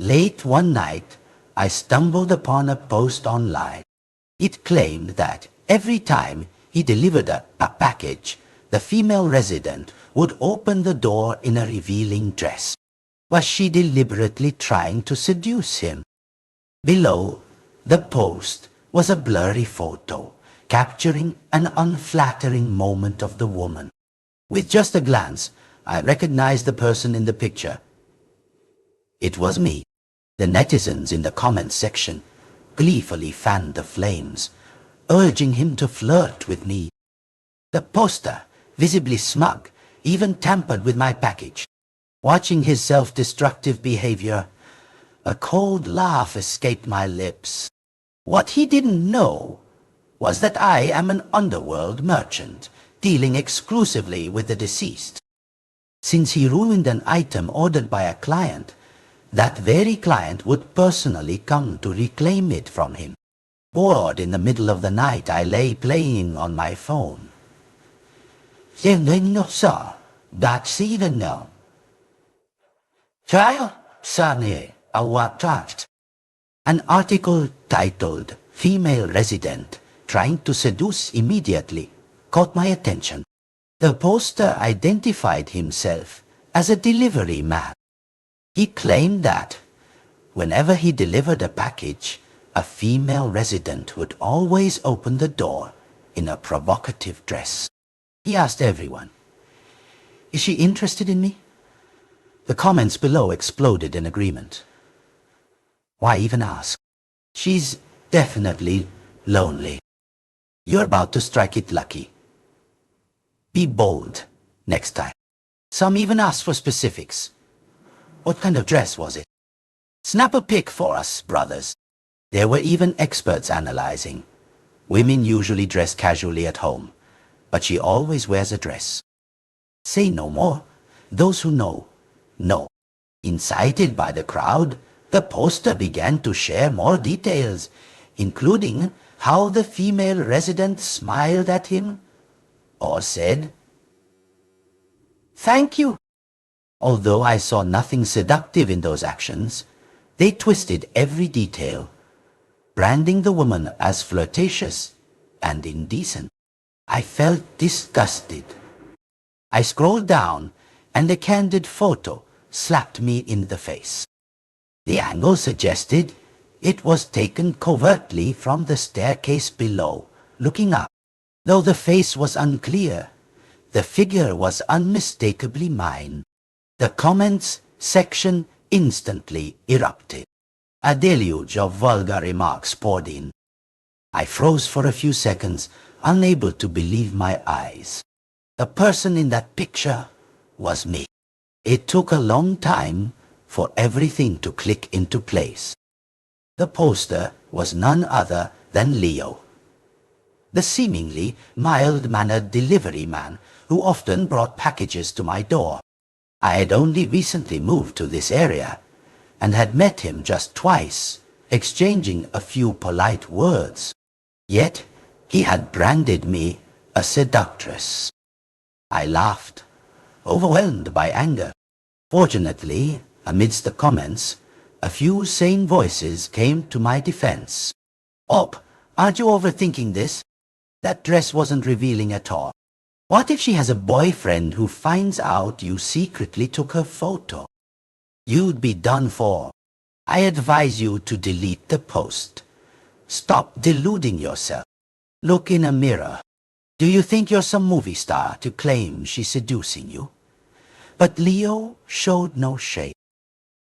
Late one night, I stumbled upon a post online. It claimed that every time he delivered a package, the female resident would open the door in a revealing dress. Was she deliberately trying to seduce him? Below the post was a blurry photo, capturing an unflattering moment of the woman. With just a glance, I recognized the person in the picture. It was me. The netizens in the comments section gleefully fanned the flames, urging him to flirt with me. The poster, visibly smug, even tampered with my package. Watching his self-destructive behavior, a cold laugh escaped my lips. What he didn't know was that I am an underworld merchant, dealing exclusively with the deceased. Since he ruined an item ordered by a client, that very client would personally come to reclaim it from him. Bored in the middle of the night, I lay playing on my phone. An article titled "Female Resident Trying to Seduce Immediately" caught my attention. The poster identified himself as a delivery man. He claimed that whenever he delivered a package, a female resident would always open the door in a provocative dress. He asked everyone, "Is she interested in me?" The comments below exploded in agreement. Why even ask? She's definitely lonely. You're about to strike it lucky. Be bold next time. Some even asked for specifics. What kind of dress was it? Snap a pic for us, brothers. There were even experts analyzing. Women usually dress casually at home, but she always wears a dress. Say no more. Those who know, know. Incited by the crowd, the poster began to share more details, including how the female resident smiled at him or said, "Thank you." Although I saw nothing seductive in those actions, they twisted every detail, branding the woman as flirtatious and indecent. I felt disgusted. I scrolled down, and a candid photo slapped me in the face. The angle suggested it was taken covertly from the staircase below, looking up. Though the face was unclear, the figure was unmistakably mine. The comments section instantly erupted. A deluge of vulgar remarks poured in. I froze for a few seconds, unable to believe my eyes. The person in that picture was me. It took a long time for everything to click into place. The poster was none other than Leo, the seemingly mild-mannered delivery man who often brought packages to my door. I had only recently moved to this area and had met him just twice, exchanging a few polite words. Yet he had branded me a seductress. I laughed, overwhelmed by anger. Fortunately, amidst the comments, a few sane voices came to my defense. "Op, aren't you overthinking this? That dress wasn't revealing at all. What if she has a boyfriend who finds out you secretly took her photo? You'd be done for. I advise you to delete the post. Stop deluding yourself. Look in a mirror. Do you think you're some movie star to claim she's seducing you?" But Leo showed no shame.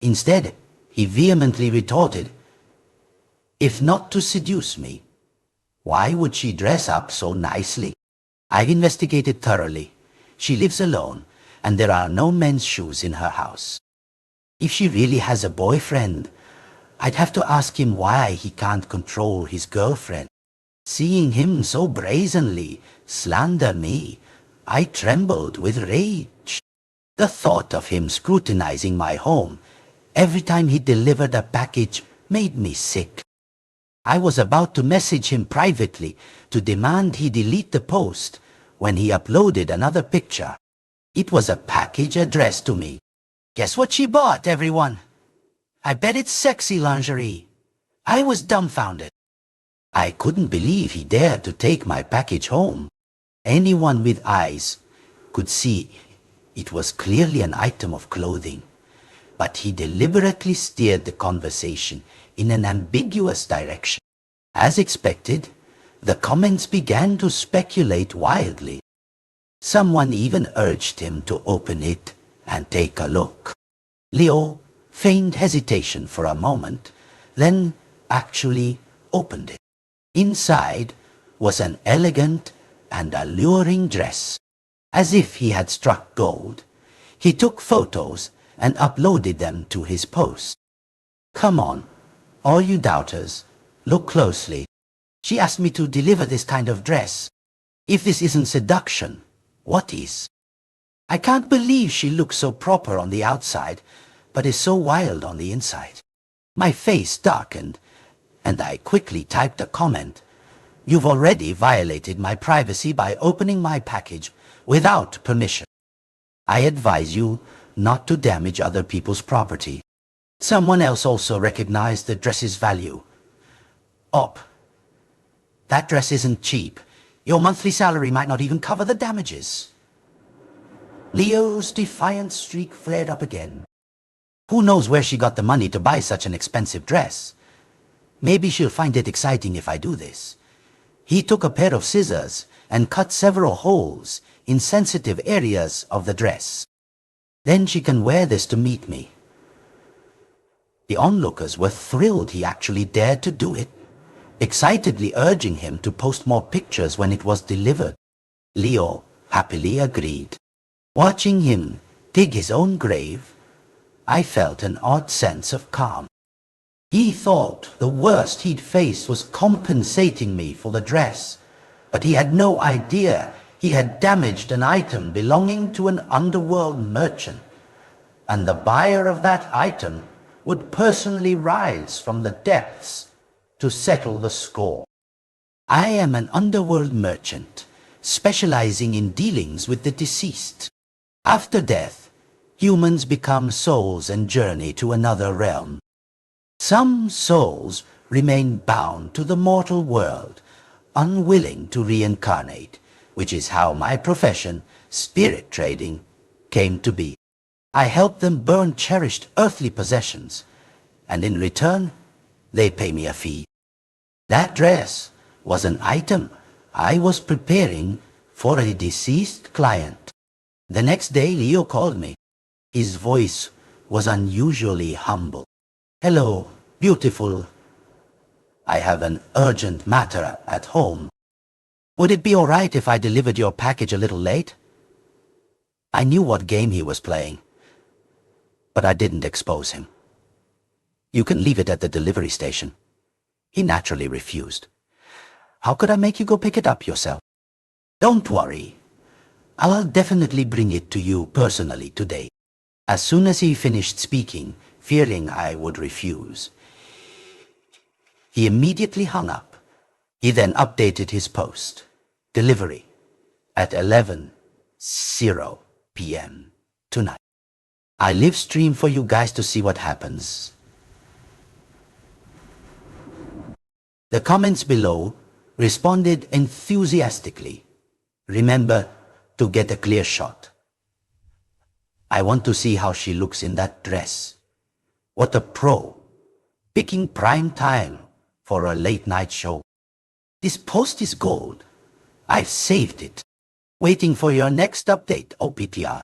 Instead, he vehemently retorted, "If not to seduce me, why would she dress up so nicely? I've investigated thoroughly. She lives alone, and there are no men's shoes in her house. If she really has a boyfriend, I'd have to ask him why he can't control his girlfriend. Seeing him so brazenly slander me, I trembled with rage. The thought of him scrutinizing my home every time he delivered a package made me sick. I was about to message him privately to demand he delete the post when he uploaded another picture. It was a package addressed to me. Guess what she bought, everyone? I bet it's sexy lingerie. I was dumbfounded. I couldn't believe he dared to take my package home. Anyone with eyes could see it was clearly an item of clothing, but he deliberately steered the conversation in an ambiguous direction. As expected, the comments began to speculate wildly. Someone even urged him to open it and take a look. Leo feigned hesitation for a moment, then actually opened it. Inside was an elegant and alluring dress. As if he had struck gold, he took photos and uploaded them to his post. Come on, all you doubters, look closely. She asked me to deliver this kind of dress. If this isn't seduction, what is? I can't believe she looks so proper on the outside, but is so wild on the inside. My face darkened, and I quickly typed a comment. You've already violated my privacy by opening my package without permission. I advise you not to damage other people's property. Someone else also recognized the dress's value. Op, that dress isn't cheap. Your monthly salary might not even cover the damages. Leo's defiant streak flared up again. Who knows where she got the money to buy such an expensive dress? Maybe she'll find it exciting if I do this. He took a pair of scissors and cut several holes in sensitive areas of the dress. Then she can wear this to meet me. The onlookers were thrilled he actually dared to do it, excitedly urging him to post more pictures when it was delivered. Leo happily agreed. Watching him dig his own grave, I felt an odd sense of calm. He thought the worst he'd faced was compensating me for the dress, but he had no idea he had damaged an item belonging to an underworld merchant, and the buyer of that item would personally rise from the depths to settle the score. I am an underworld merchant, specializing in dealings with the deceased. After death, humans become souls and journey to another realm. Some souls remain bound to the mortal world, unwilling to reincarnate, which is how my profession, spirit trading, came to be. I help them burn cherished earthly possessions, and in return, they pay me a fee. That dress was an item I was preparing for a deceased client. The next day, Leo called me. His voice was unusually humble. Hello, beautiful. I have an urgent matter at home. Would it be all right if I delivered your package a little late? I knew what game he was playing, but I didn't expose him. You can leave it at the delivery station. He naturally refused. How could I make you go pick it up yourself? Don't worry. I'll definitely bring it to you personally today. As soon as he finished speaking, fearing I would refuse, he immediately hung up. He then updated his post. Delivery at 11:00 p.m. tonight. I live stream for you guys to see what happens. The comments below responded enthusiastically. Remember to get a clear shot. I want to see how she looks in that dress. What a pro. Picking prime time for a late night show. This post is gold. I've saved it. Waiting for your next update, OPTR.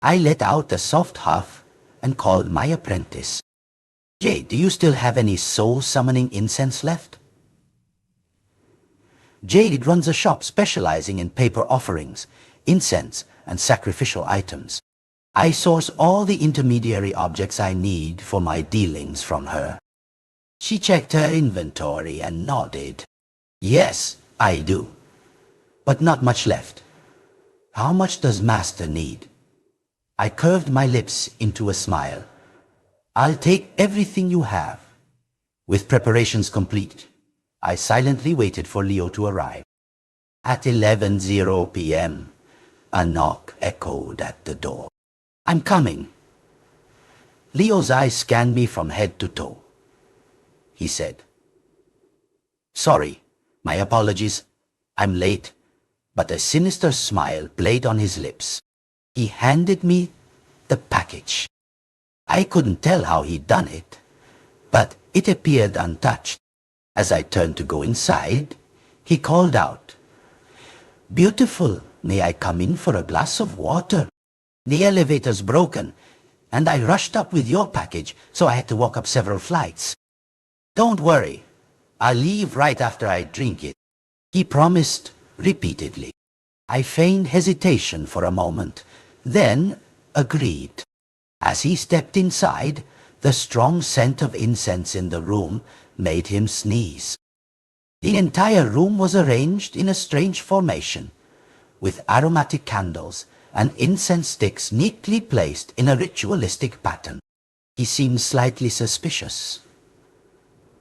I let out a soft huff and called my apprentice. Jay, do you still have any soul-summoning incense left? Jade runs a shop specializing in paper offerings, incense, and sacrificial items. I source all the intermediary objects I need for my dealings from her. She checked her inventory and nodded. Yes, I do. But not much left. How much does Master need? I curved my lips into a smile. I'll take everything you have. With preparations complete, I silently waited for Leo to arrive. At 11:00 p.m., a knock echoed at the door. I'm coming. Leo's eyes scanned me from head to toe. He said, "Sorry, my apologies. I'm late." But a sinister smile played on his lips. He handed me the package. I couldn't tell how he'd done it, but it appeared untouched. As I turned to go inside, he called out, "Beautiful, may I come in for a glass of water? The elevator's broken, and I rushed up with your package, so I had to walk up several flights." "Don't worry, I'll leave right after I drink it," he promised repeatedly. I feigned hesitation for a moment, then agreed. As he stepped inside, the strong scent of incense in the room made him sneeze. The entire room was arranged in a strange formation, with aromatic candles and incense sticks neatly placed in a ritualistic pattern. He seemed slightly suspicious.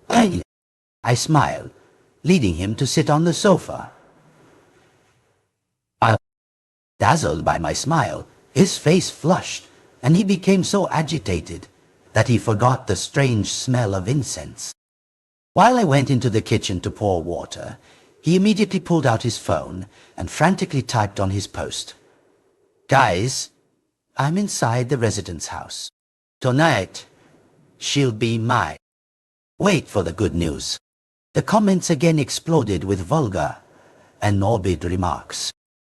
I smiled, leading him to sit on the sofa. Dazzled by my smile, his face flushed, and he became so agitated that he forgot the strange smell of incense. While I went into the kitchen to pour water, he immediately pulled out his phone and frantically typed on his post, "Guys, I'm inside the resident's house. Tonight, she'll be mine. Wait for the good news." The comments again exploded with vulgar and morbid remarks.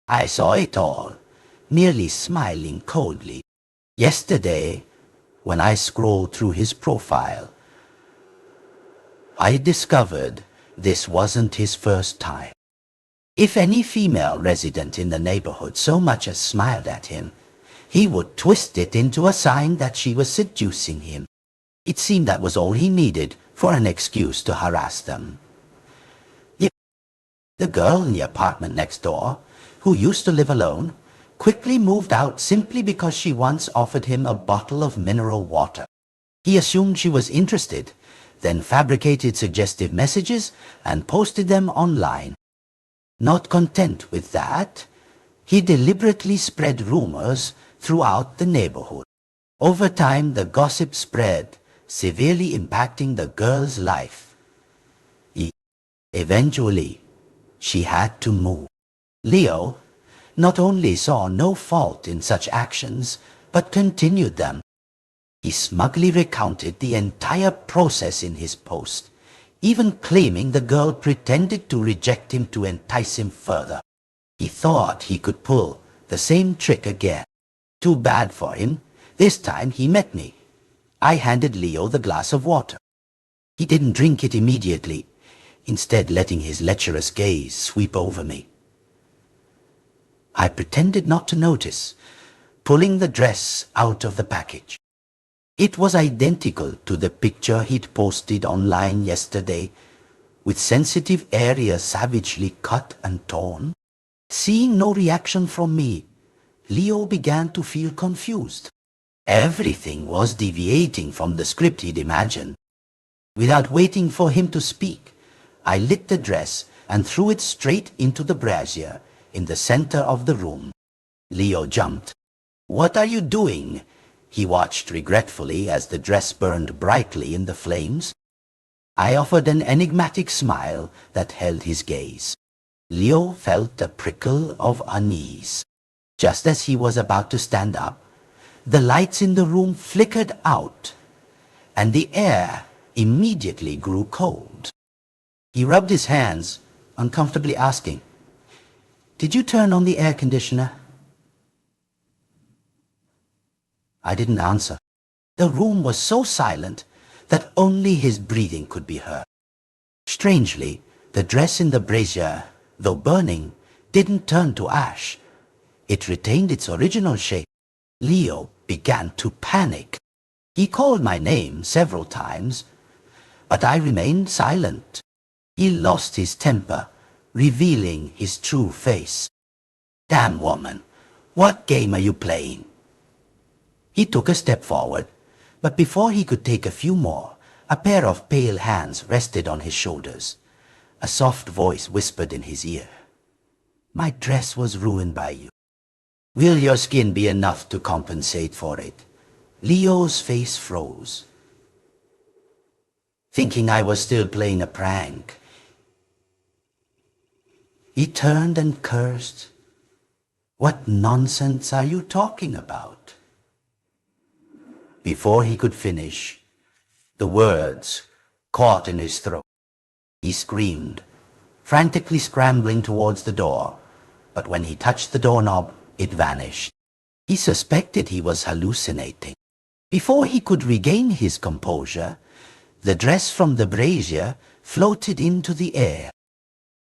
I saw it all, merely smiling coldly. Yesterday, when I scrolled through his profile, I discovered this wasn't his first time. If any female resident in the neighborhood so much as smiled at him, he would twist it into a sign that she was seducing him. It seemed that was all he needed for an excuse to harass them. The girl in the apartment next door, who used to live alone, quickly moved out simply because she once offered him a bottle of mineral water. He assumed she was interested, then fabricated suggestive messages and posted them online. Not content with that, he deliberately spread rumors throughout the neighborhood. Over time, the gossip spread, severely impacting the girl's life. Eventually, she had to move. Leo not only saw no fault in such actions, but continued them. He smugly recounted the entire process in his post, even claiming the girl pretended to reject him to entice him further. He thought he could pull the same trick again. Too bad for him. This time he met me. I handed Leo the glass of water. He didn't drink it immediately, instead letting his lecherous gaze sweep over me. I pretended not to notice, pulling the dress out of the package. It was identical to the picture he'd posted online yesterday, with sensitive areas savagely cut and torn. Seeing no reaction from me, Leo began to feel confused. Everything was deviating from the script he'd imagined. Without waiting for him to speak, I lit the dress and threw it straight into the brazier in the center of the room. Leo jumped. "What are you doing?" He watched regretfully as the dress burned brightly in the flames. I offered an enigmatic smile that held his gaze. Leo felt a prickle of unease. Just as he was about to stand up, the lights in the room flickered out, and the air immediately grew cold. He rubbed his hands, uncomfortably asking, "Did you turn on the air conditioner?" I didn't answer. The room was so silent that only his breathing could be heard. Strangely, the dress in the brazier, though burning, didn't turn to ash. It retained its original shape. Leo began to panic. He called my name several times, but I remained silent. He lost his temper, revealing his true face. "Damn woman, what game are you playing?" He took a step forward, but before he could take a few more, a pair of pale hands rested on his shoulders. A soft voice whispered in his ear, "My dress was ruined by you. Will your skin be enough to compensate for it?" Leo's face froze. Thinking I was still playing a prank, he turned and cursed. "What nonsense are you talking about?" Before he could finish, the words caught in his throat. He screamed, frantically scrambling towards the door, but when he touched the doorknob, it vanished. He suspected he was hallucinating. Before he could regain his composure, the dress from the brazier floated into the air.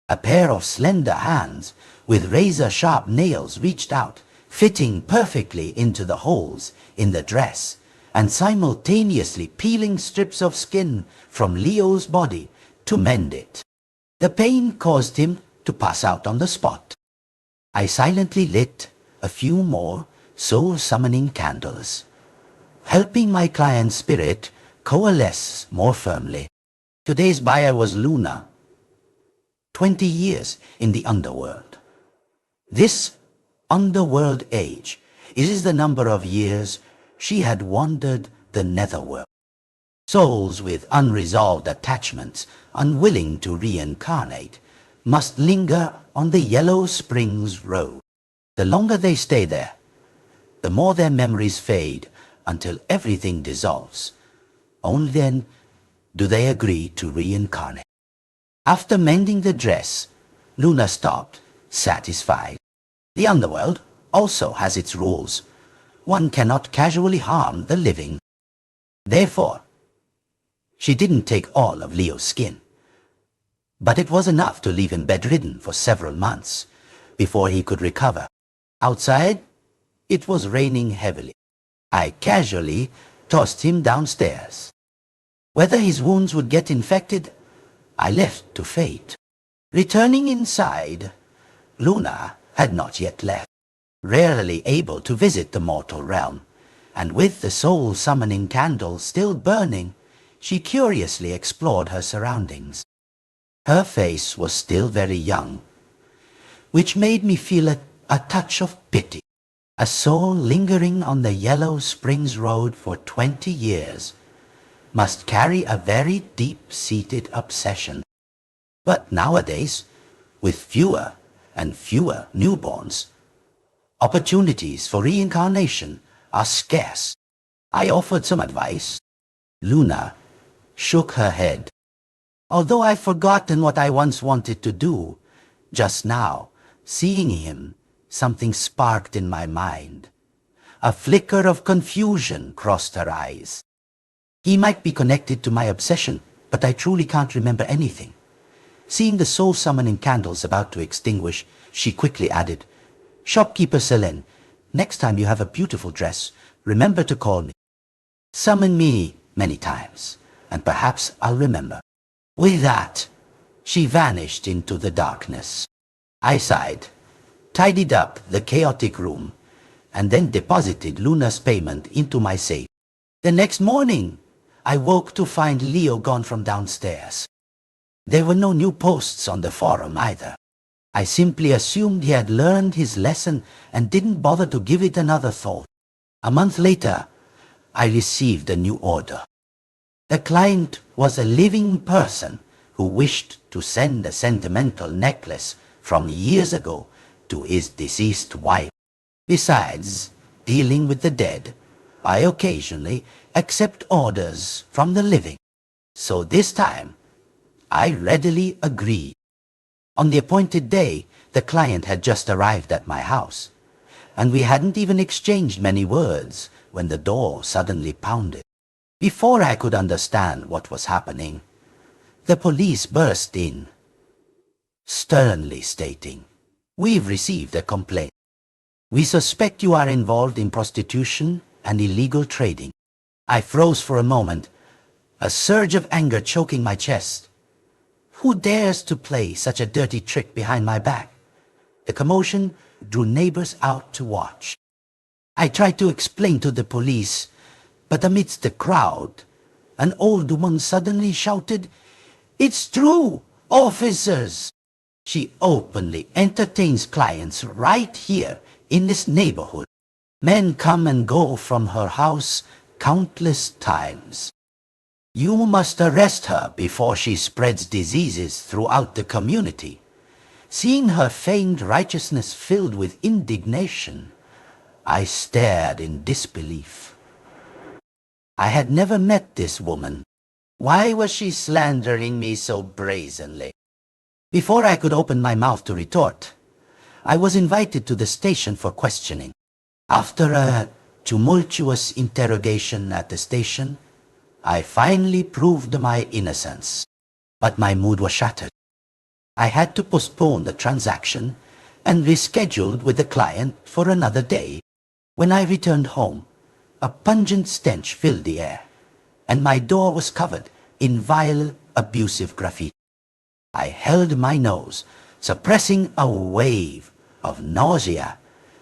A pair of slender hands with razor-sharp nails reached out, fitting perfectly into the holes in the dress and simultaneously peeling strips of skin from Leo's body to mend it. The pain caused him to pass out on the spot. I silently lit a few more soul-summoning candles, helping my client's spirit coalesce more firmly. Today's buyer was Luna, 20 years in the underworld. This underworld age is the number of years she had wandered the netherworld. Souls with unresolved attachments, unwilling to reincarnate, must linger on the Yellow Springs Road. The longer they stay there, the more their memories fade until everything dissolves. Only then do they agree to reincarnate. After mending the dress, Luna stopped, satisfied. The underworld also has its rules. One cannot casually harm the living. Therefore, she didn't take all of Leo's skin. But it was enough to leave him bedridden for several months before he could recover. Outside, it was raining heavily. I casually tossed him downstairs. Whether his wounds would get infected, I left to fate. Returning inside, Luna had not yet left, rarely able to visit the mortal realm, and with the soul-summoning candle still burning, she curiously explored her surroundings. Her face was still very young, which made me feel a touch of pity. A soul lingering on the Yellow Springs Road for 20 years must carry a very deep-seated obsession. But nowadays, with fewer and fewer newborns, opportunities for reincarnation are scarce. I offered some advice. Luna shook her head. Although I've forgotten what I once wanted to do, just now, seeing him, something sparked in my mind. A flicker of confusion crossed her eyes. He might be connected to my obsession, but I truly can't remember anything. Seeing the soul-summoning candles about to extinguish, she quickly added, "Shopkeeper Selene, next time you have a beautiful dress, remember to call me. Summon me many times, and perhaps I'll remember." With that, she vanished into the darkness. I sighed, tidied up the chaotic room, and then deposited Luna's payment into my safe. The next morning, I woke to find Leo gone from downstairs. There were no new posts on the forum either. I simply assumed he had learned his lesson and didn't bother to give it another thought. A month later, I received a new order. The client was a living person who wished to send a sentimental necklace from years ago to his deceased wife. Besides dealing with the dead, I occasionally accept orders from the living. So this time, I readily agreed. On the appointed day, the client had just arrived at my house, and we hadn't even exchanged many words when the door suddenly pounded. Before I could understand what was happening, the police burst in, sternly stating, "We've received a complaint. We suspect you are involved in prostitution and illegal trading." I froze for a moment, a surge of anger choking my chest. Who dares to play such a dirty trick behind my back? The commotion drew neighbors out to watch. I tried to explain to the police, but amidst the crowd, an old woman suddenly shouted, "It's true, officers!" She openly entertains clients right here in this neighborhood. Men come and go from her house countless times. You must arrest her before she spreads diseases throughout the community. Seeing her feigned righteousness filled with indignation, I stared in disbelief. I had never met this woman. Why was she slandering me so brazenly? Before I could open my mouth to retort, I was invited to the station for questioning. After a tumultuous interrogation at the station, I finally proved my innocence. But my mood was shattered. I had to postpone the transaction and rescheduled with the client for another day. When I returned home, a pungent stench filled the air, and my door was covered in vile, abusive graffiti. I held my nose, suppressing a wave of nausea,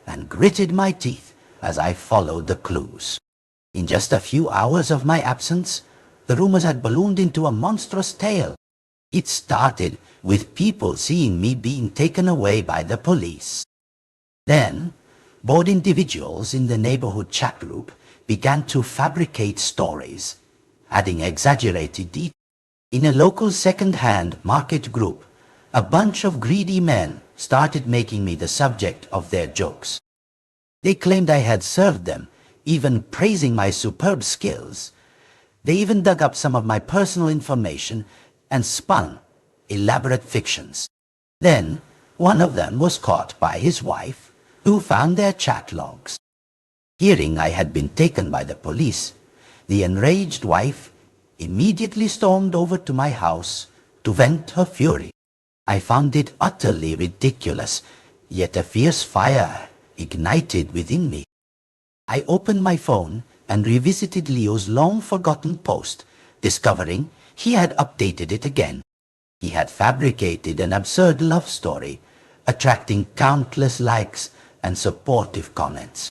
and gritted my teeth as I followed the clues. In just a few hours of my absence, the rumors had ballooned into a monstrous tale. It started with people seeing me being taken away by the police. Then, bored individuals in the neighborhood chat group began to fabricate stories, adding exaggerated details. In a local second-hand market group, a bunch of greedy men started making me the subject of their jokes. They claimed I had served them, even praising my superb skills. They even dug up some of my personal information and spun elaborate fictions. Then, one of them was caught by his wife, who found their chat logs. Hearing I had been taken by the police, the enraged wife immediately stormed over to my house to vent her fury. I found it utterly ridiculous, yet a fierce fire ignited within me. I opened my phone and revisited Leo's long-forgotten post, discovering he had updated it again. He had fabricated an absurd love story, attracting countless likes and supportive comments.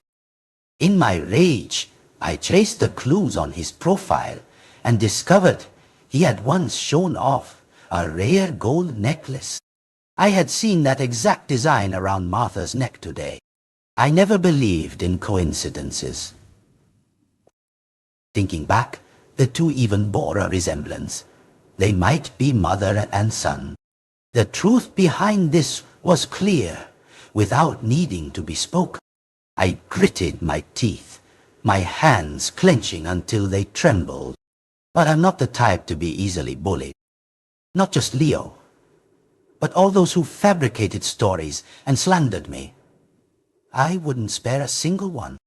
In my rage, I traced the clues on his profile and discovered he had once shown off a rare gold necklace. I had seen that exact design around Martha's neck today. I never believed in coincidences. Thinking back, the two even bore a resemblance. They might be mother and son. The truth behind this was clear, without needing to be spoken. I gritted my teeth, my hands clenching until they trembled. But I'm not the type to be easily bullied. Not just Leo, but all those who fabricated stories and slandered me. I wouldn't spare a single one.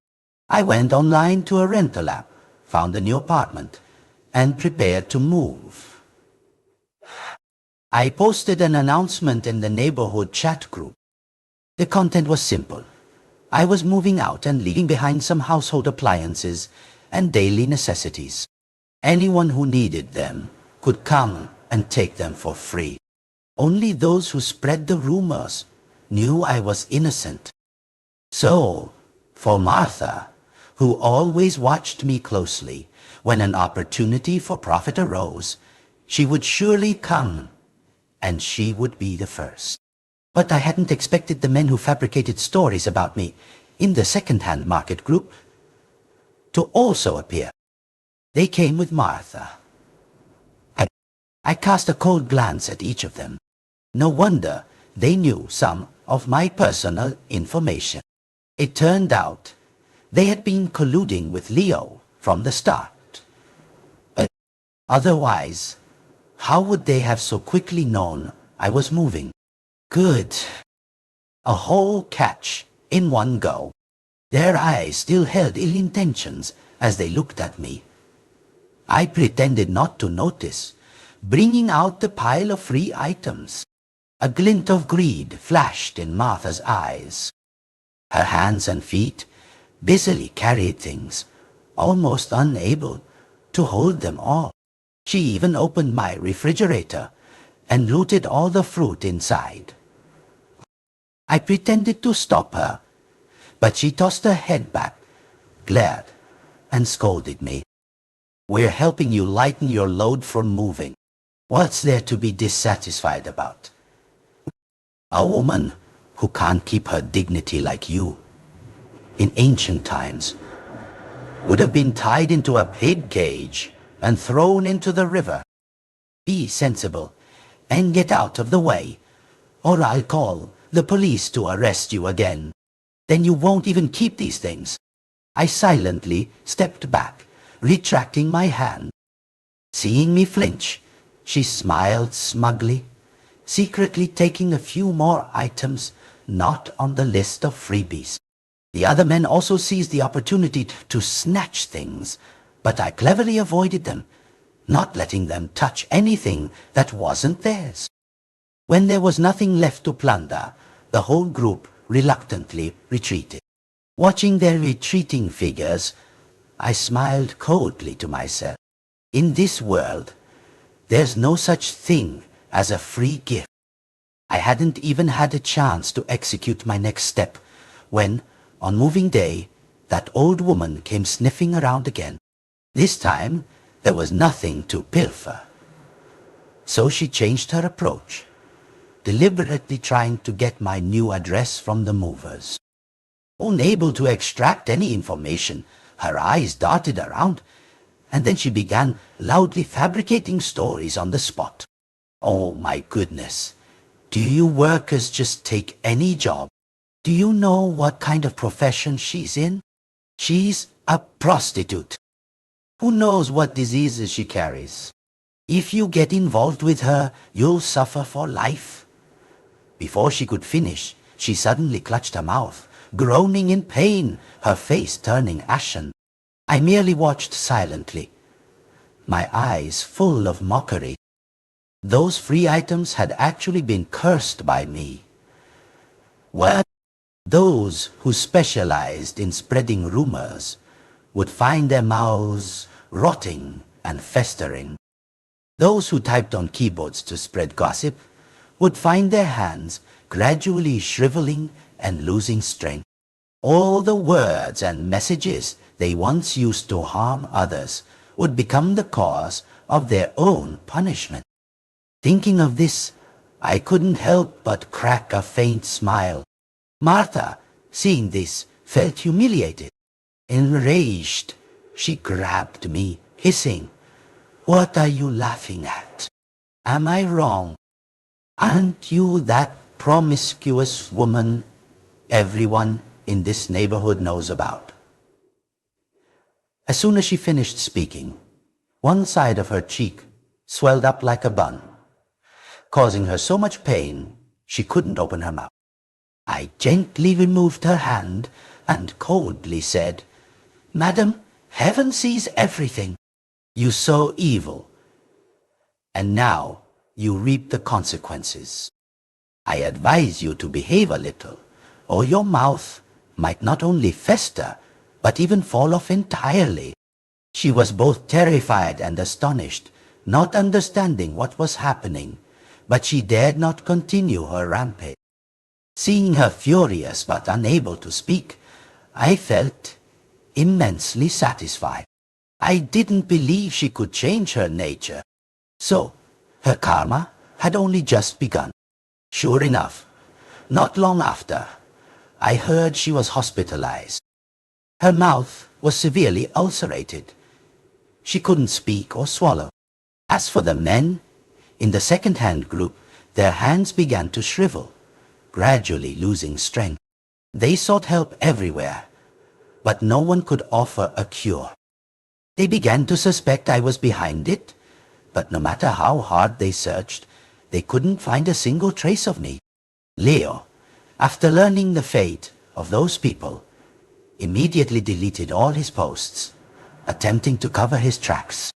I went online to a rental app, found a new apartment, and prepared to move. I posted an announcement in the neighborhood chat group. The content was simple. I was moving out and leaving behind some household appliances and daily necessities. Anyone who needed them could come and take them for free. Only those who spread the rumors knew I was innocent. So, for Martha, who always watched me closely, when an opportunity for profit arose, she would surely come, and she would be the first. But I hadn't expected the men who fabricated stories about me in the second-hand market group to also appear. They came with Martha. I cast a cold glance at each of them. No wonder they knew some of my personal information. It turned out they had been colluding with Leo from the start. But otherwise, how would they have so quickly known I was moving? Good. A whole catch in one go. Their eyes still held ill intentions as they looked at me. I pretended not to notice, bringing out the pile of free items. A glint of greed flashed in Martha's eyes. Her hands and feet busily carried things, almost unable to hold them all. She even opened my refrigerator and looted all the fruit inside. I pretended to stop her, but she tossed her head back, glared, and scolded me. We're helping you lighten your load from moving. What's there to be dissatisfied about? A woman who can't keep her dignity like you. In ancient times, would have been tied into a pig cage and thrown into the river. Be sensible and get out of the way, or I'll call the police to arrest you again. Then you won't even keep these things. I silently stepped back, retracting my hand. Seeing me flinch, she smiled smugly, secretly taking a few more items not on the list of freebies. The other men also seized the opportunity to snatch things, but I cleverly avoided them, not letting them touch anything that wasn't theirs. When there was nothing left to plunder, the whole group reluctantly retreated. Watching their retreating figures, I smiled coldly to myself. In this world, there's no such thing as a free gift. I hadn't even had a chance to execute my next step when, on moving day, that old woman came sniffing around again. This time, there was nothing to pilfer. So she changed her approach, deliberately trying to get my new address from the movers. Unable to extract any information, her eyes darted around, and then she began loudly fabricating stories on the spot. Oh my goodness, do you workers just take any job? Do you know what kind of profession she's in? She's a prostitute. Who knows what diseases she carries? If you get involved with her, you'll suffer for life. Before she could finish, she suddenly clutched her mouth, groaning in pain, her face turning ashen. I merely watched silently, my eyes full of mockery. Those free items had actually been cursed by me. Well, those who specialized in spreading rumors would find their mouths rotting and festering. Those who typed on keyboards to spread gossip would find their hands gradually shriveling and losing strength. All the words and messages they once used to harm others would become the cause of their own punishment. Thinking of this, I couldn't help but crack a faint smile. Martha, seeing this, felt humiliated. Enraged, she grabbed me, hissing, "What are you laughing at? Am I wrong? Aren't you that promiscuous woman everyone in this neighborhood knows about?" As soon as she finished speaking, one side of her cheek swelled up like a bun, causing her so much pain she couldn't open her mouth. I gently removed her hand and coldly said, "Madam, heaven sees everything. You sow evil, and now you reap the consequences. I advise you to behave a little, or your mouth might not only fester, but even fall off entirely." She was both terrified and astonished, not understanding what was happening, but she dared not continue her rampage. Seeing her furious but unable to speak, I felt immensely satisfied. I didn't believe she could change her nature. So, her karma had only just begun. Sure enough, not long after, I heard she was hospitalized. Her mouth was severely ulcerated. She couldn't speak or swallow. As for the men, in the second-hand group, their hands began to shrivel, gradually losing strength. They sought help everywhere, but no one could offer a cure. They began to suspect I was behind it, but no matter how hard they searched, they couldn't find a single trace of me. Leo, after learning the fate of those people, immediately deleted all his posts, attempting to cover his tracks.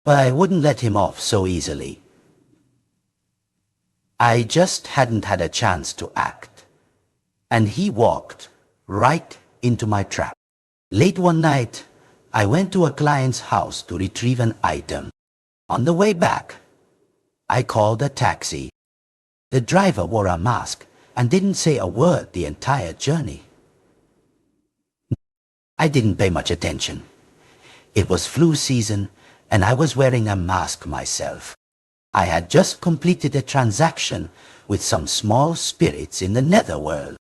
But I wouldn't let him off so easily. I just hadn't had a chance to act, and he walked right into my trap. Late one night, I went to a client's house to retrieve an item. On the way back, I called a taxi. The driver wore a mask and didn't say a word the entire journey. I didn't pay much attention. It was flu season, and I was wearing a mask myself. I had just completed a transaction with some small spirits in the netherworld.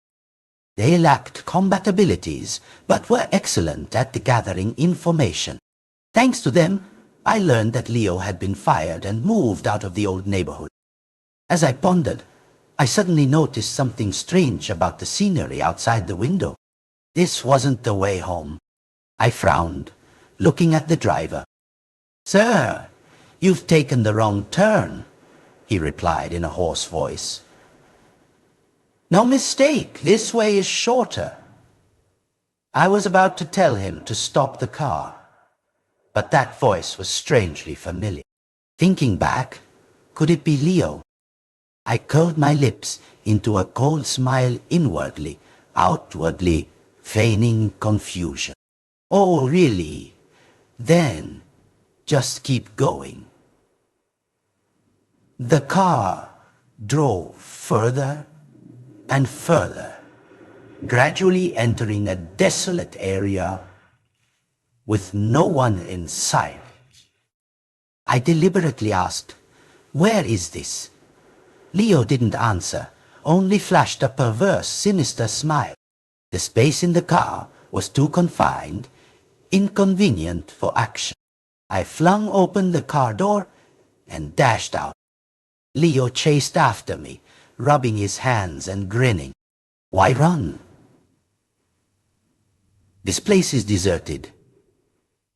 They lacked combat abilities, but were excellent at gathering information. Thanks to them, I learned that Leo had been fired and moved out of the old neighborhood. As I pondered, I suddenly noticed something strange about the scenery outside the window. This wasn't the way home. I frowned, looking at the driver. "Sir, you've taken the wrong turn," he replied in a hoarse voice. "No mistake, this way is shorter." I was about to tell him to stop the car, but that voice was strangely familiar. Thinking back, could it be Leo? I curled my lips into a cold smile inwardly, outwardly feigning confusion. "Oh, really? Then just keep going." The car drove further and further, gradually entering a desolate area with no one in sight. I deliberately asked, "Where is this?" Leo didn't answer, only flashed a perverse, sinister smile. The space in the car was too confined, inconvenient for action. I flung open the car door and dashed out. Leo chased after me, rubbing his hands and grinning. "Why run? This place is deserted.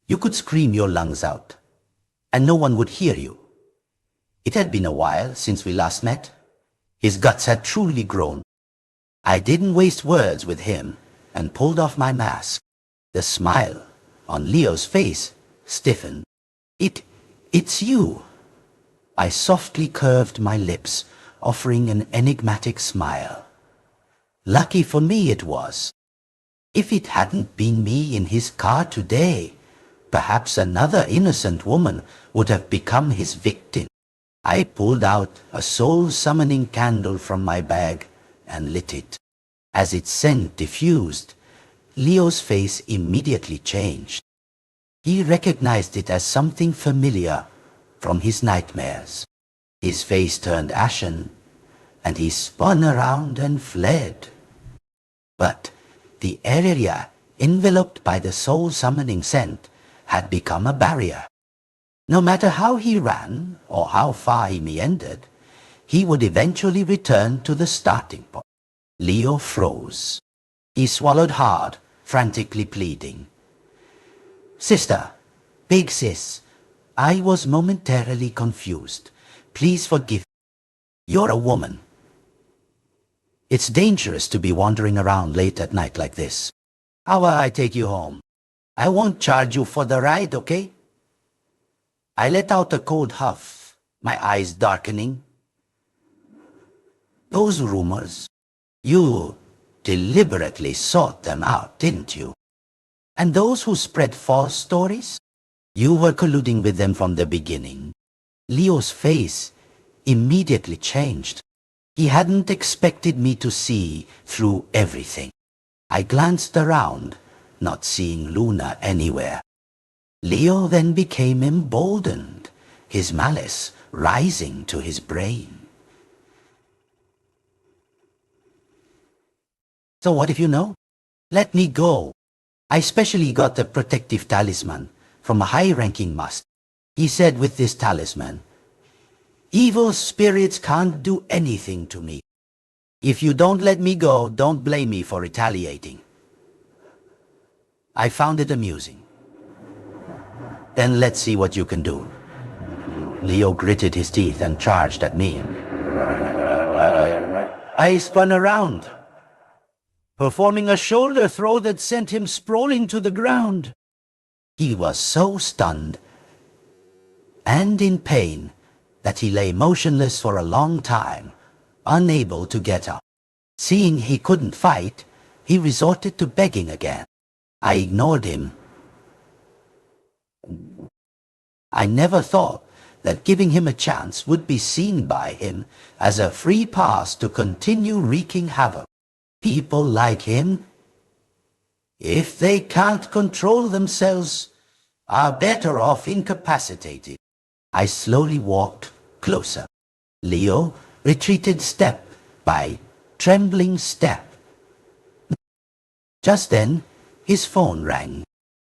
You could scream your lungs out, and no one would hear you." It had been a while since we last met. His guts had truly grown. I didn't waste words with him and pulled off my mask. The smile on Leo's face stiffened. It's you." I softly curved my lips, offering an enigmatic smile. Lucky for me it was. If it hadn't been me in his car today, perhaps another innocent woman would have become his victim. I pulled out a soul-summoning candle from my bag and lit it. As its scent diffused, Leo's face immediately changed. He recognized it as something familiar from his nightmares. His face turned ashen, and he spun around and fled. But the area enveloped by the soul-summoning scent had become a barrier. No matter how he ran or how far he meandered, he would eventually return to the starting point. Leo froze. He swallowed hard, frantically pleading. "Sister, big sis, I was momentarily confused. Please forgive me. You're a woman. It's dangerous to be wandering around late at night like this. How about I take you home? I won't charge you for the ride, okay?" I let out a cold huff, my eyes darkening. "Those rumors, you deliberately sought them out, didn't you? And those who spread false stories, you were colluding with them from the beginning." Leo's face immediately changed. He hadn't expected me to see through everything. I glanced around, not seeing Luna anywhere. Leo then became emboldened, his malice rising to his brain. "So what if you know? Let me go. I specially got a protective talisman from a high-ranking master. He said with this talisman, evil spirits can't do anything to me. If you don't let me go, don't blame me for retaliating." I found it amusing. "Then let's see what you can do." Leo gritted his teeth and charged at me. I spun around, performing a shoulder throw that sent him sprawling to the ground. He was so stunned and in pain that he lay motionless for a long time, unable to get up. Seeing he couldn't fight, he resorted to begging again. I ignored him. I never thought that giving him a chance would be seen by him as a free pass to continue wreaking havoc. People like him, if they can't control themselves, are better off incapacitated. I slowly walked closer. Leo retreated step by trembling step. Just then, his phone rang.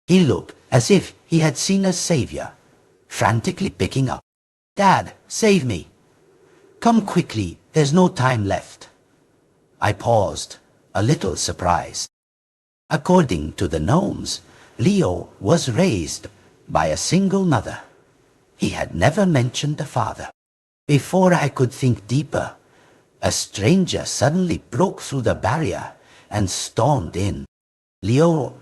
He looked as if he had seen a savior, frantically picking up. "Dad, save me. Come quickly, there's no time left." I paused, a little surprised. According to the gnomes, Leo was raised by a single mother. He had never mentioned a father. Before I could think deeper, a stranger suddenly broke through the barrier and stormed in. Leo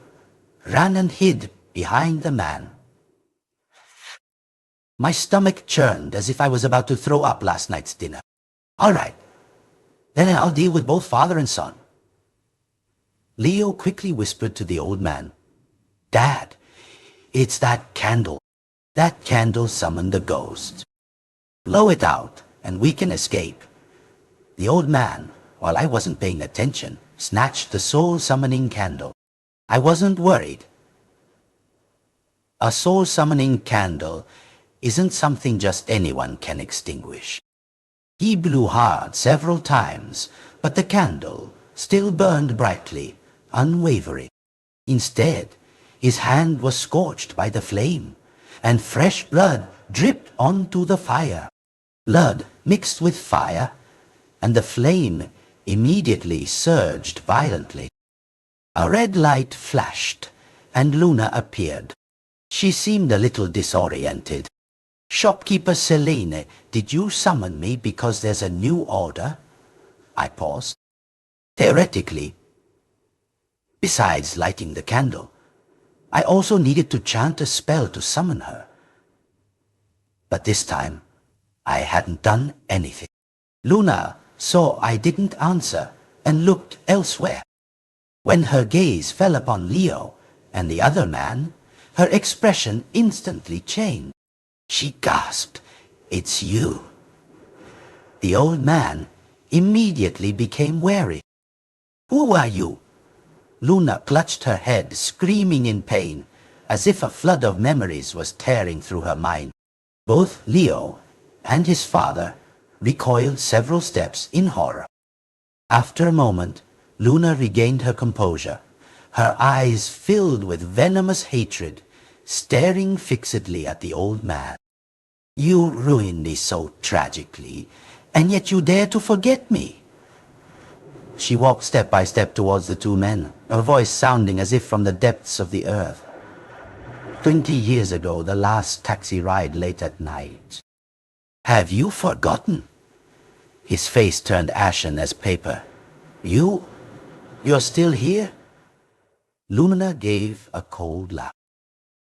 ran and hid behind the man. My stomach churned as if I was about to throw up last night's dinner. "All right, then I'll deal with both father and son." Leo quickly whispered to the old man, "Dad, it's that candle. That candle summoned the ghost. Blow it out and we can escape." The old man, while I wasn't paying attention, snatched the soul-summoning candle. I wasn't worried. A soul-summoning candle isn't something just anyone can extinguish. He blew hard several times, but the candle still burned brightly, unwavering. Instead, his hand was scorched by the flame, and fresh blood dripped onto the fire. Blood mixed with fire, and the flame immediately surged violently. A red light flashed, and Luna appeared. She seemed a little disoriented. "Shopkeeper Selene, did you summon me because there's a new order?" I paused. Theoretically, besides lighting the candle, I also needed to chant a spell to summon her. But this time, I hadn't done anything. Luna saw I didn't answer and looked elsewhere. When her gaze fell upon Leo and the other man, her expression instantly changed. She gasped, "It's you." The old man immediately became wary. "Who are you?" Luna clutched her head, screaming in pain, as if a flood of memories was tearing through her mind. Both Leo and his father recoiled several steps in horror. After a moment, Luna regained her composure, her eyes filled with venomous hatred, staring fixedly at the old man. "You ruined me so tragically, and yet you dare to forget me." She walked step by step towards the two men, her voice sounding as if from the depths of the earth. 20 years ago, the last taxi ride late at night. Have you forgotten?" His face turned ashen as paper. You're still here?" Luna gave a cold laugh.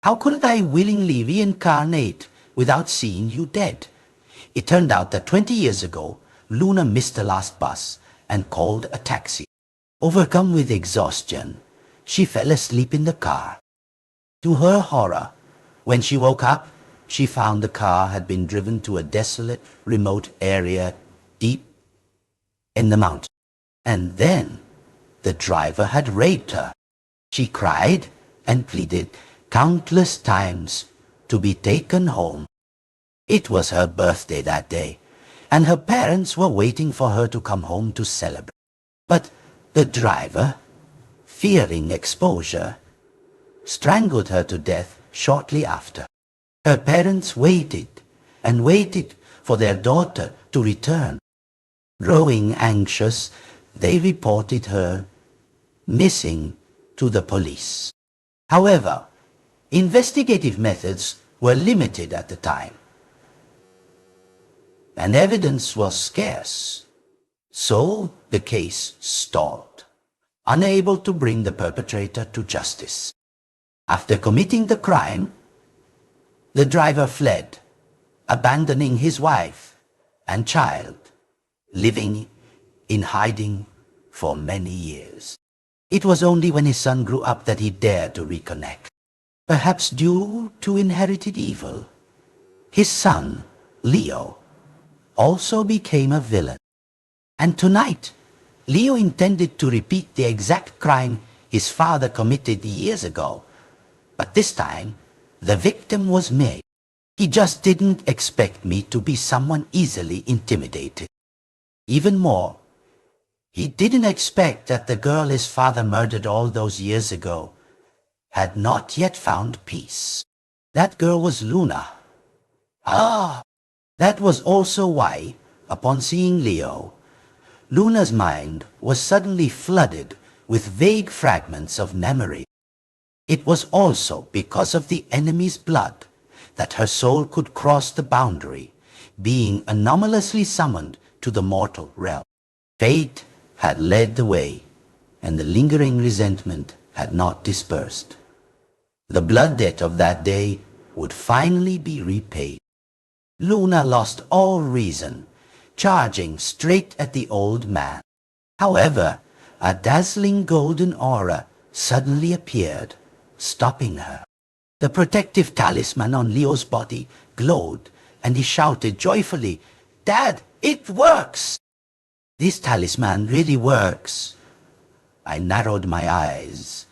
"How could I willingly reincarnate without seeing you dead? It turned out that 20 years ago, Luna missed the last bus and called a taxi. Overcome with exhaustion, she fell asleep in the car. To her horror, when she woke up, she found the car had been driven to a desolate, remote area deep in the mountain. And then the driver had raped her. She cried and pleaded countless times to be taken home. It was her birthday that day, and her parents were waiting for her to come home to celebrate. But the driver, fearing exposure, strangled her to death shortly after. Her parents waited and waited for their daughter to return. Growing anxious, they reported her missing to the police. However, investigative methods were limited at the time, and evidence was scarce. So the case stalled, unable to bring the perpetrator to justice. After committing the crime, the driver fled, abandoning his wife and child, living in hiding for many years. It was only when his son grew up that he dared to reconnect. Perhaps due to inherited evil, his son, Leo, also became a villain. And tonight, Leo intended to repeat the exact crime his father committed years ago. But this time, the victim was me. He just didn't expect me to be someone easily intimidated. Even more, He didn't expect that the girl his father murdered all those years ago had not yet found peace. That girl was Luna. Ah, that was also why, upon seeing Leo, Luna's mind was suddenly flooded with vague fragments of memory. It was also because of the enemy's blood that her soul could cross the boundary, being anomalously summoned to the mortal realm. Fate had led the way, and the lingering resentment had not dispersed. The blood debt of that day would finally be repaid. Luna lost all reason, charging straight at the old man. However, a dazzling golden aura suddenly appeared, stopping her. The protective talisman on Leo's body glowed, and he shouted joyfully, "Dad, it works!" "This talisman really works." I narrowed my eyes.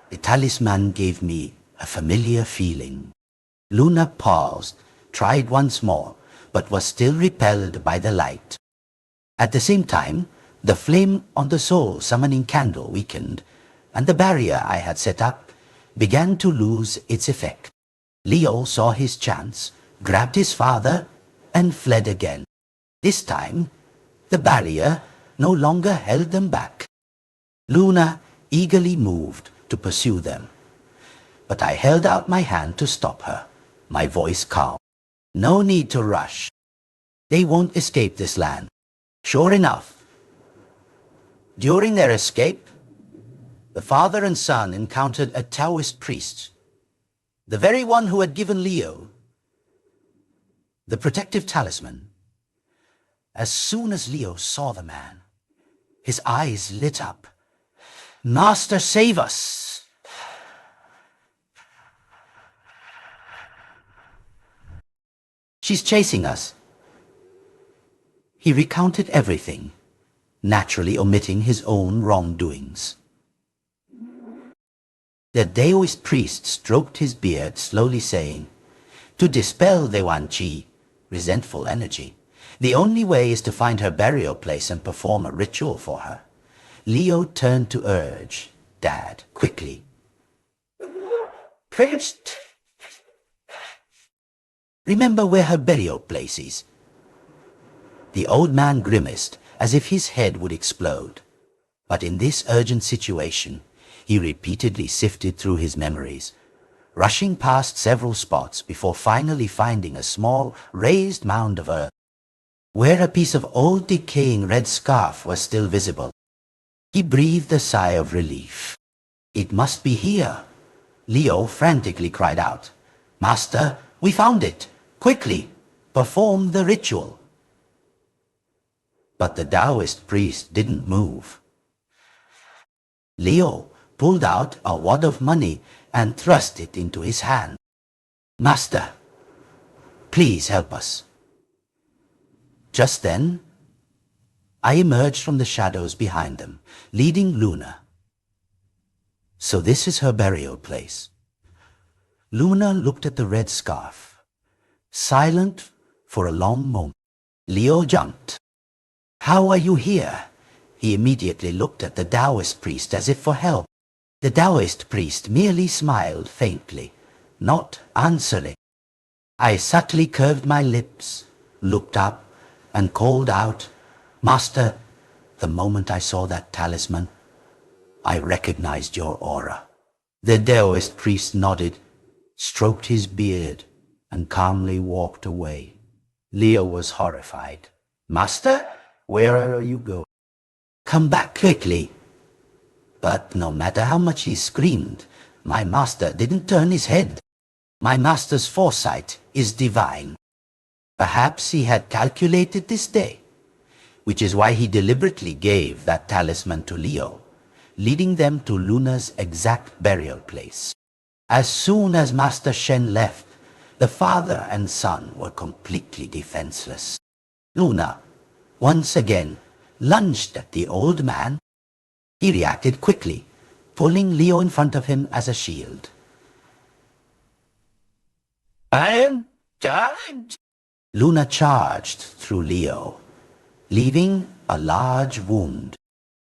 The talisman gave me a familiar feeling. Luna paused, tried once more, but was still repelled by the light. At the same time, the flame on the soul summoning candle weakened, and the barrier I had set up began to lose its effect. Leo saw his chance, grabbed his father, and fled again. This time, the barrier no longer held them back. Luna eagerly moved to pursue them, but I held out my hand to stop her, my voice calm. "No need to rush. They won't escape this land." Sure enough, during their escape, the father and son encountered a Taoist priest, the very one who had given Leo the protective talisman. As soon as Leo saw the man, his eyes lit up. "Master, save us!" "She's chasing us." He recounted everything, naturally omitting his own wrongdoings. The Taoist priest stroked his beard, slowly saying, "To dispel the Wan Qi, resentful energy, the only way is to find her burial place and perform a ritual for her." Leo turned to urge, "Dad, quickly." "First, remember where her burial place is." The old man grimaced, as if his head would explode. But in this urgent situation, he repeatedly sifted through his memories, rushing past several spots before finally finding a small, raised mound of earth, where a piece of old decaying red scarf was still visible. He breathed a sigh of relief. "It must be here." Leo frantically cried out, "Master, we found it! Quickly, perform the ritual." But the Taoist priest didn't move. Leo pulled out a wad of money and thrust it into his hand. "Master, please help us." Just then, I emerged from the shadows behind them, leading Luna. "So this is her burial place." Luna looked at the red scarf, silent for a long moment. Leo jumped. "How are you here?" He immediately looked at the Taoist priest as if for help. The Taoist priest merely smiled faintly, not answering. I subtly curved my lips, looked up, and called out, "Master, the moment I saw that talisman, I recognized your aura." The Taoist priest nodded, stroked his beard, and calmly walked away. Leo was horrified. "Master, where are you going?" "Come back quickly." But no matter how much he screamed, my master didn't turn his head. My master's foresight is divine. Perhaps he had calculated this day, which is why he deliberately gave that talisman to Leo, leading them to Luna's exact burial place. As soon as Master Shen left, the father and son were completely defenseless. Luna, once again, lunged at the old man. He reacted quickly, pulling Leo in front of him as a shield. "I am charged!" Luna charged through Leo, leaving a large wound.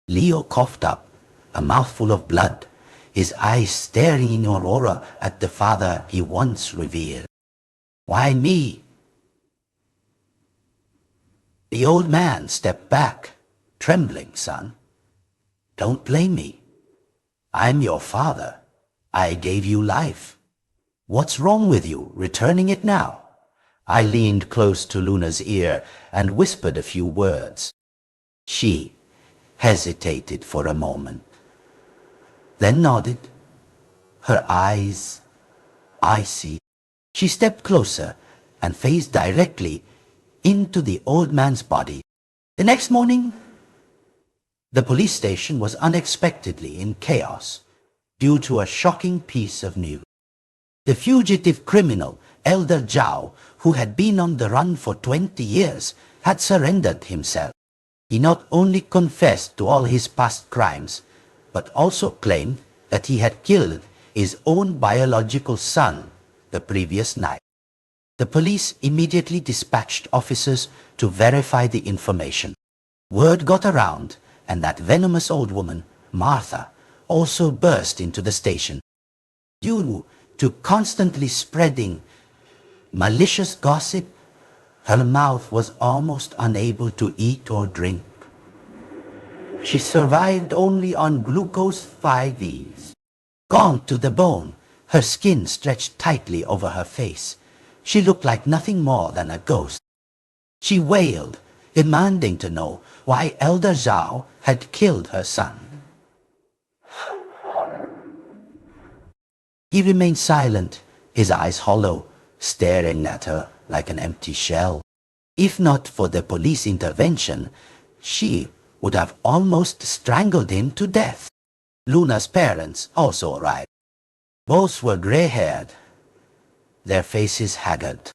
Leo coughed up, a mouthful of blood, his eyes staring in horror at the father he once revered. "Why me?" The old man stepped back, trembling. "Son, don't blame me. I'm your father. I gave you life. What's wrong with you, returning it now?" I leaned close to Luna's ear and whispered a few words. She hesitated for a moment, then nodded, her eyes icy. She stepped closer and faced directly into the old man's body. The next morning, the police station was unexpectedly in chaos due to a shocking piece of news. The fugitive criminal, Elder Zhao, who had been on the run for 20 years, had surrendered himself. He not only confessed to all his past crimes, but also claimed that he had killed his own biological son the previous night. The police immediately dispatched officers to verify the information. Word got around, and that venomous old woman, Martha, also burst into the station. Due to constantly spreading malicious gossip, her mouth was almost unable to eat or drink. She survived only on glucose 5s. Gaunt to the bone, her skin stretched tightly over her face. She looked like nothing more than a ghost. She wailed, demanding to know why Elder Zhao had killed her son. He remained silent, his eyes hollow, staring at her like an empty shell. If not for the police intervention, she would have almost strangled him to death. Luna's parents also arrived. Both were gray-haired, their faces haggard.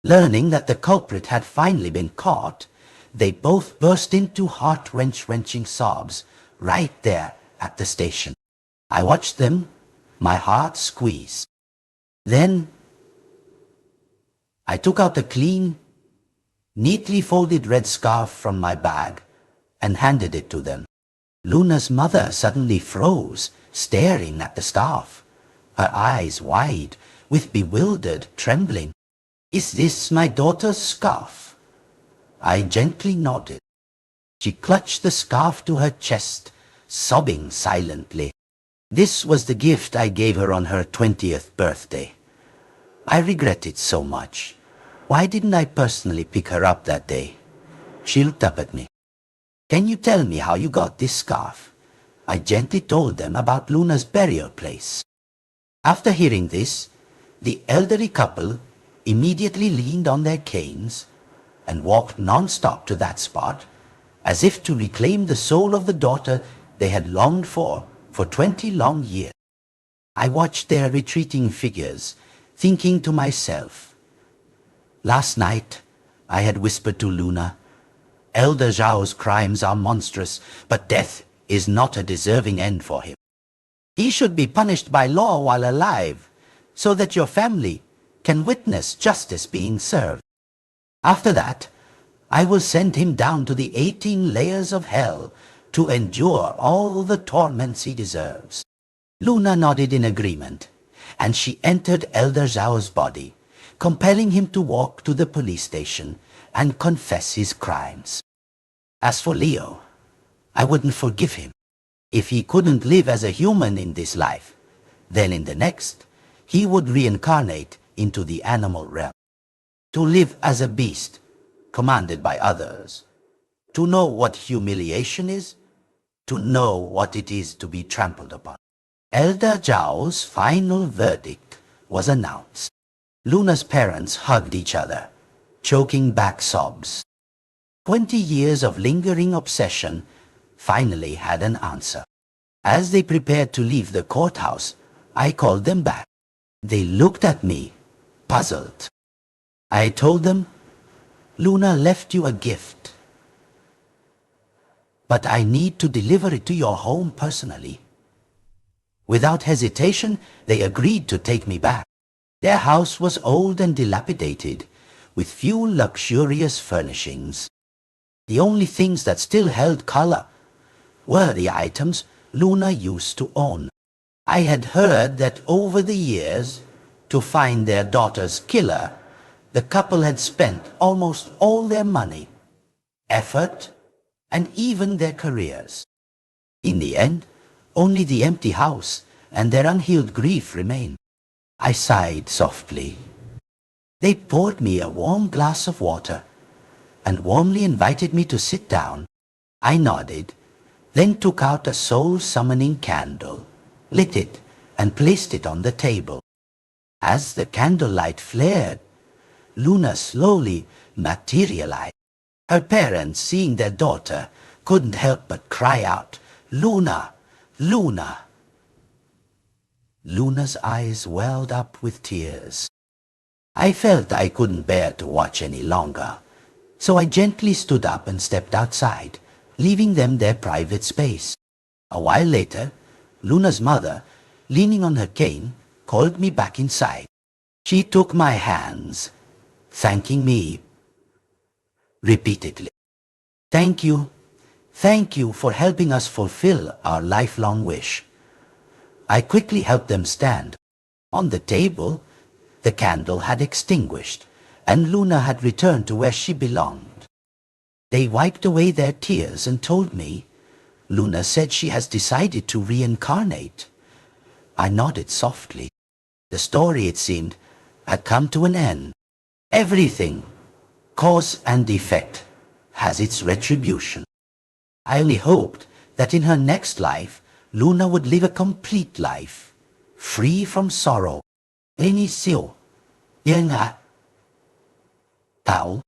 Learning that the culprit had finally been caught, they both burst into heart-wrenching sobs right there at the station. I watched them, my heart squeeze. Then I took out a clean, neatly folded red scarf from my bag and handed it to them. Luna's mother suddenly froze, staring at the scarf, her eyes wide with bewildered trembling. "Is this my daughter's scarf?" I gently nodded. She clutched the scarf to her chest, sobbing silently. This was the gift I gave her on her 20th birthday. I regret it so much. Why didn't I personally pick her up that day? She looked up at me. "Can you tell me how you got this scarf?" I gently told them about Luna's burial place. After hearing this, the elderly couple immediately leaned on their canes and walked non-stop to that spot, as if to reclaim the soul of the daughter they had longed for 20 long years. I watched their retreating figures, thinking to myself, last night I had whispered to Luna, "Elder Zhao's crimes are monstrous, but death is not a deserving end for him. He should be punished by law while alive, so that your family can witness justice being served. After that, I will send him down to the 18 layers of hell to endure all the torments he deserves." Luna nodded in agreement, and she entered Elder Zhao's body, compelling him to walk to the police station and confess his crimes. As for Leo, I wouldn't forgive him. If he couldn't live as a human in this life, then in the next, he would reincarnate into the animal realm. To live as a beast, commanded by others. To know what humiliation is, to know what it is to be trampled upon. Elder Zhao's final verdict was announced. Luna's parents hugged each other, choking back sobs. 20 years of lingering obsession finally had an answer. As they prepared to leave the courthouse, I called them back. They looked at me, puzzled. I told them, "Luna left you a gift, but I need to deliver it to your home personally." Without hesitation, they agreed to take me back. Their house was old and dilapidated, with few luxurious furnishings. The only things that still held color were the items Luna used to own. I had heard that over the years, to find their daughter's killer, the couple had spent almost all their money, effort, and even their careers. In the end, only the empty house and their unhealed grief remained. I sighed softly. They poured me a warm glass of water and warmly invited me to sit down. I nodded, then took out a soul-summoning candle, lit it, and placed it on the table. As the candlelight flared, Luna slowly materialized. Her parents, seeing their daughter, couldn't help but cry out, "Luna! Luna!" Luna's eyes welled up with tears. I felt I couldn't bear to watch any longer, so I gently stood up and stepped outside, leaving them their private space. A while later, Luna's mother, leaning on her cane, called me back inside. She took my hands, thanking me repeatedly. Thank you for helping us fulfill our lifelong wish." I quickly helped them stand. On the table, the candle had extinguished, and Luna had returned to where she belonged. They wiped away their tears and told me, "Luna said she has decided to reincarnate." I nodded softly. The story, it seemed, had come to an end. Everything, cause and effect, has its retribution. I only hoped that in her next life, Luna would live a complete life, free from sorrow. Any siêu, yên ạ. Tao